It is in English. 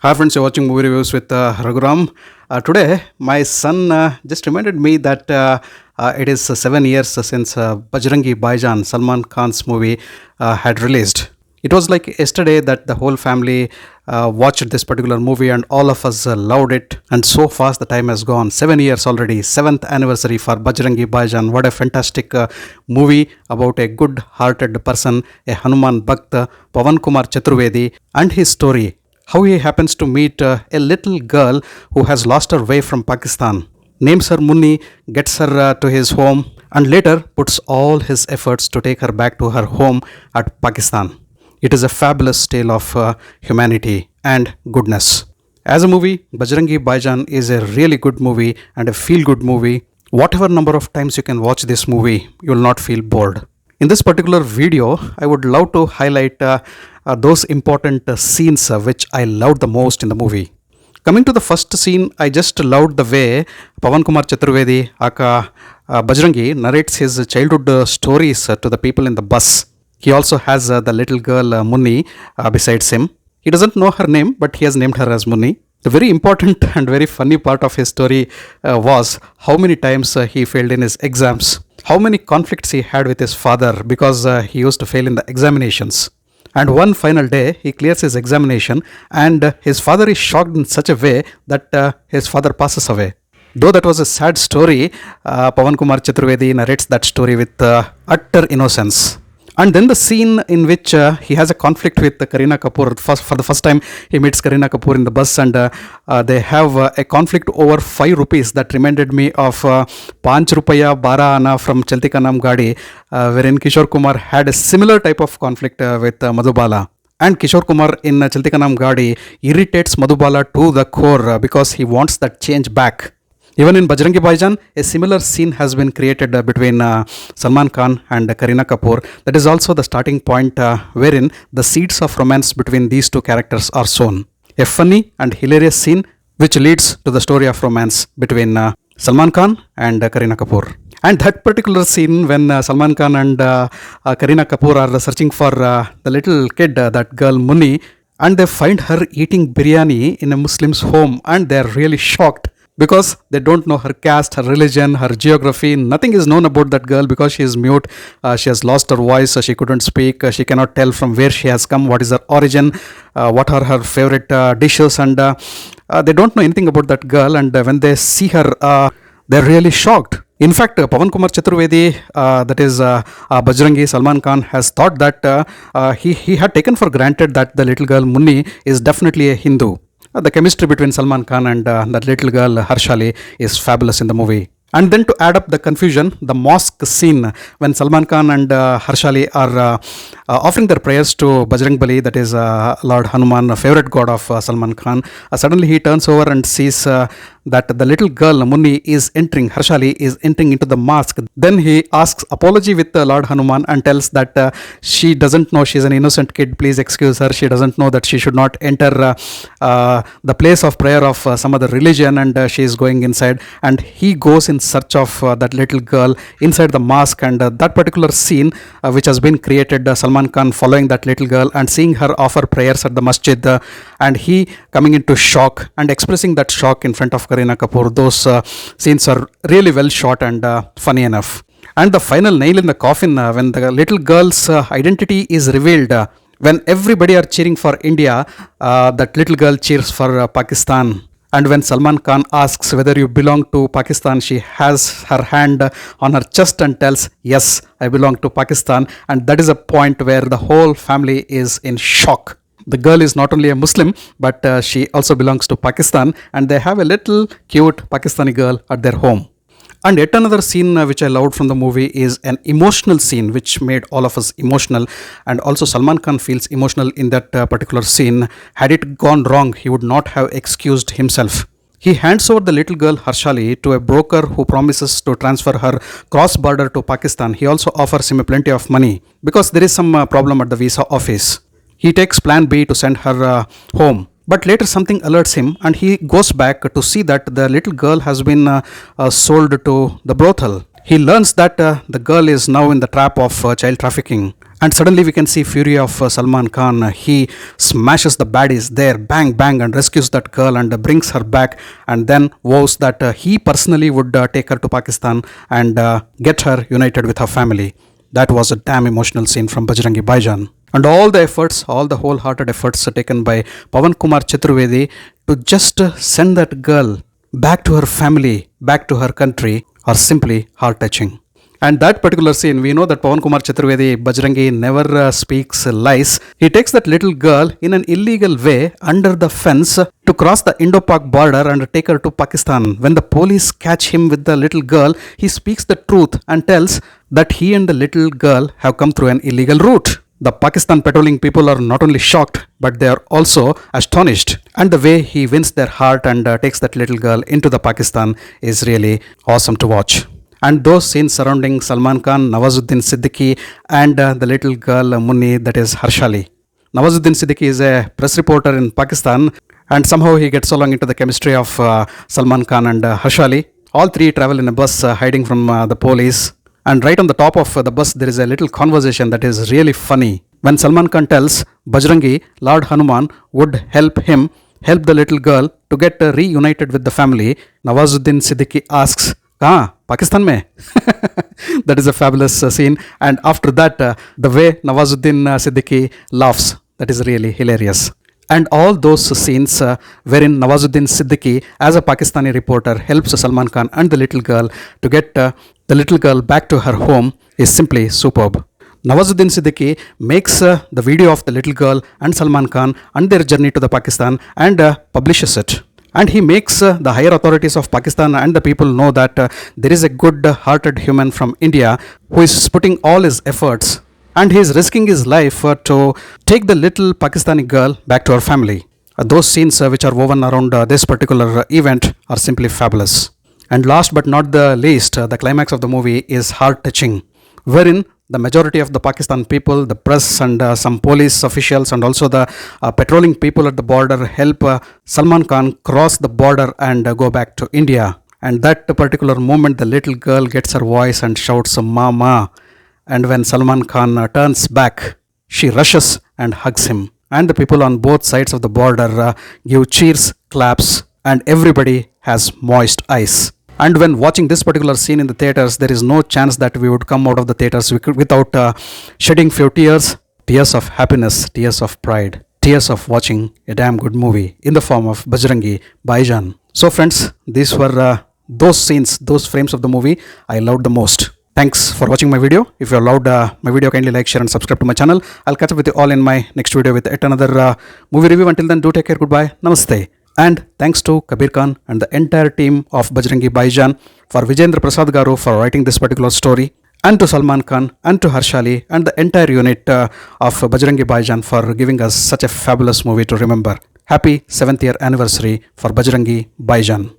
Hi friends, you're watching movie reviews with Raghuram. Today, my son just reminded me that it is 7 years since Bajrangi Bhaijaan, Salman Khan's movie, had released. It was like yesterday that the whole family watched this particular movie and all of us loved it. And so fast the time has gone. 7 years already, seventh anniversary for Bajrangi Bhaijaan. What a fantastic movie about a good-hearted person, a Hanuman Bhakt, Pavan Kumar Chaturvedi, and his story how he happens to meet a little girl who has lost her way from Pakistan, names her Munni, gets her to his home, and later puts all his efforts to take her back to her home at Pakistan. It is a fabulous tale of humanity and goodness. As a movie, Bajrangi Bhaijaan is a really good movie and a feel good movie. Whatever number of times you can watch this movie, you will not feel bored. In this particular video, I would love to highlight those important scenes which I loved the most in the movie. Coming to the first scene, I just loved the way Pavan Kumar Chaturvedi, aka Bajrangi, narrates his childhood stories to the people in the bus. He also has the little girl Munni besides him. He doesn't know her name, but he has named her as Munni. The very important and very funny part of his story was how many times he failed in his exams, how many conflicts he had with his father because he used to fail in the examinations. And one final day, he clears his examination, and his father is shocked in such a way that his father passes away. Though that was a sad story, Pavan Kumar Chaturvedi narrates that story with utter innocence. And then the scene in which he has a conflict with Kareena Kapoor. For the first time, he meets Kareena Kapoor in the bus, and they have a conflict over 5 rupees that reminded me of 5 Rupaya Bara Ana from Chalti Ka Naam Gaadi, wherein Kishore Kumar had a similar type of conflict with Madhubala. And Kishore Kumar in Chalti Ka Naam Gaadi irritates Madhubala to the core because he wants that change back. Even in Bajrangi Bhaijaan, a similar scene has been created between Salman Khan and Kareena Kapoor. That is also the starting point wherein the seeds of romance between these two characters are sown. A funny and hilarious scene which leads to the story of romance between Salman Khan and Kareena Kapoor. And that particular scene when Salman Khan and Kareena Kapoor are searching for the little kid, that girl Munni, and they find her eating biryani in a Muslim's home, and they are really shocked because they don't know her caste, her religion, her geography. Nothing is known about that girl because she is mute. She has lost her voice. She couldn't speak. She cannot tell from where she has come, what is her origin, what are her favorite dishes, and they don't know anything about that girl. And when they see her, they're really shocked. In fact, Pavan Kumar Chaturvedi, that is Bajrangi, Salman Khan, has thought that he had taken for granted that the little girl Munni is definitely a Hindu. The chemistry between Salman Khan and that little girl Harshali is fabulous in the movie. And then to add up the confusion, the mosque scene when Salman Khan and Harshali are offering their prayers to Bajrangbali, that is Lord Hanuman, a favorite god of Salman Khan. Suddenly he turns over and sees that the little girl Munni is entering, Harshali is entering into the mosque. Then he asks apology with Lord Hanuman and tells that she doesn't know, she's an innocent kid, please excuse her. She doesn't know that she should not enter the place of prayer of some other religion, and she is going inside. And he goes in search of that little girl inside the mosque, and that particular scene which has been created, Salman Khan following that little girl and seeing her offer prayers at the masjid, and he coming into shock and expressing that shock in front of Kareena Kapoor. Those scenes are really well shot and funny enough. And the final nail in the coffin when the little girl's identity is revealed, when everybody are cheering for India, that little girl cheers for Pakistan. And when Salman Khan asks whether you belong to Pakistan, she has her hand on her chest and tells, yes, I belong to Pakistan. And that is a point where the whole family is in shock. The girl is not only a Muslim, but she also belongs to Pakistan, and they have a little cute Pakistani girl at their home. And yet another scene which I loved from the movie is an emotional scene which made all of us emotional, and also Salman Khan feels emotional in that particular scene. Had it gone wrong, he would not have excused himself. He hands over the little girl Harshali to a broker who promises to transfer her cross-border to Pakistan. He also offers him plenty of money because there is some problem at the visa office. He takes plan B to send her home. But later something alerts him and he goes back to see that the little girl has been sold to the brothel. He learns that the girl is now in the trap of child trafficking. And suddenly we can see fury of Salman Khan. He smashes the baddies there, bang, bang, and rescues that girl and brings her back, and then vows that he personally would take her to Pakistan and get her united with her family. That was a damn emotional scene from Bajrangi Bhaijaan. And all the efforts, all the wholehearted efforts taken by Pawan Kumar Chaturvedi to just send that girl back to her family, back to her country, are simply heart-touching. And that particular scene, we know that Pawan Kumar Chaturvedi, Bajrangi, never speaks lies. He takes that little girl in an illegal way under the fence to cross the Indo-Pak border and take her to Pakistan. When the police catch him with the little girl, he speaks the truth and tells that he and the little girl have come through an illegal route. The Pakistan patrolling people are not only shocked, but they are also astonished. And the way he wins their heart and takes that little girl into the Pakistan is really awesome to watch. And those scenes surrounding Salman Khan, Nawazuddin Siddiqui, and the little girl Munni, that is Harshali. Nawazuddin Siddiqui is a press reporter in Pakistan, and somehow he gets along into the chemistry of Salman Khan and Harshali. All three travel in a bus hiding from the police. And right on the top of the bus, there is a little conversation that is really funny. When Salman Khan tells Bajrangi, Lord Hanuman would help the little girl to get reunited with the family, Nawazuddin Siddiqui asks, "Kahan? Pakistan mein?" That is a fabulous scene. And after that, the way Nawazuddin Siddiqui laughs, that is really hilarious. And all those scenes wherein Nawazuddin Siddiqui, as a Pakistani reporter, helps Salman Khan and the little girl to get the little girl back to her home is simply superb. Nawazuddin Siddiqui makes the video of the little girl and Salman Khan and their journey to the Pakistan and publishes it. And he makes the higher authorities of Pakistan and the people know that there is a good-hearted human from India who is putting all his efforts and he is risking his life to take the little Pakistani girl back to her family. Those scenes which are woven around this particular event are simply fabulous. And last but not the least, the climax of the movie is heart-touching, wherein the majority of the Pakistan people, the press and some police officials and also the patrolling people at the border help Salman Khan cross the border and go back to India. And that particular moment, the little girl gets her voice and shouts, "Mama." And when Salman Khan turns back, she rushes and hugs him. And the people on both sides of the border give cheers, claps, and everybody has moist eyes. And when watching this particular scene in the theaters, there is no chance that we would come out of the theaters without shedding few tears, tears of happiness, tears of pride, tears of watching a damn good movie in the form of Bajrangi Bhaijaan. So friends, these were those scenes, those frames of the movie I loved the most. Thanks for watching my video. If you loved my video, kindly like, share and subscribe to my channel. I'll catch up with you all in my next video with yet another movie review. Until then, do take care. Goodbye. Namaste. And thanks to Kabir Khan and the entire team of Bajrangi Bhaijaan, for Vijayendra Prasad Garu for writing this particular story, and to Salman Khan and to Harshali and the entire unit of Bajrangi Bhaijaan for giving us such a fabulous movie to remember. Happy 7th year anniversary for Bajrangi Bhaijaan.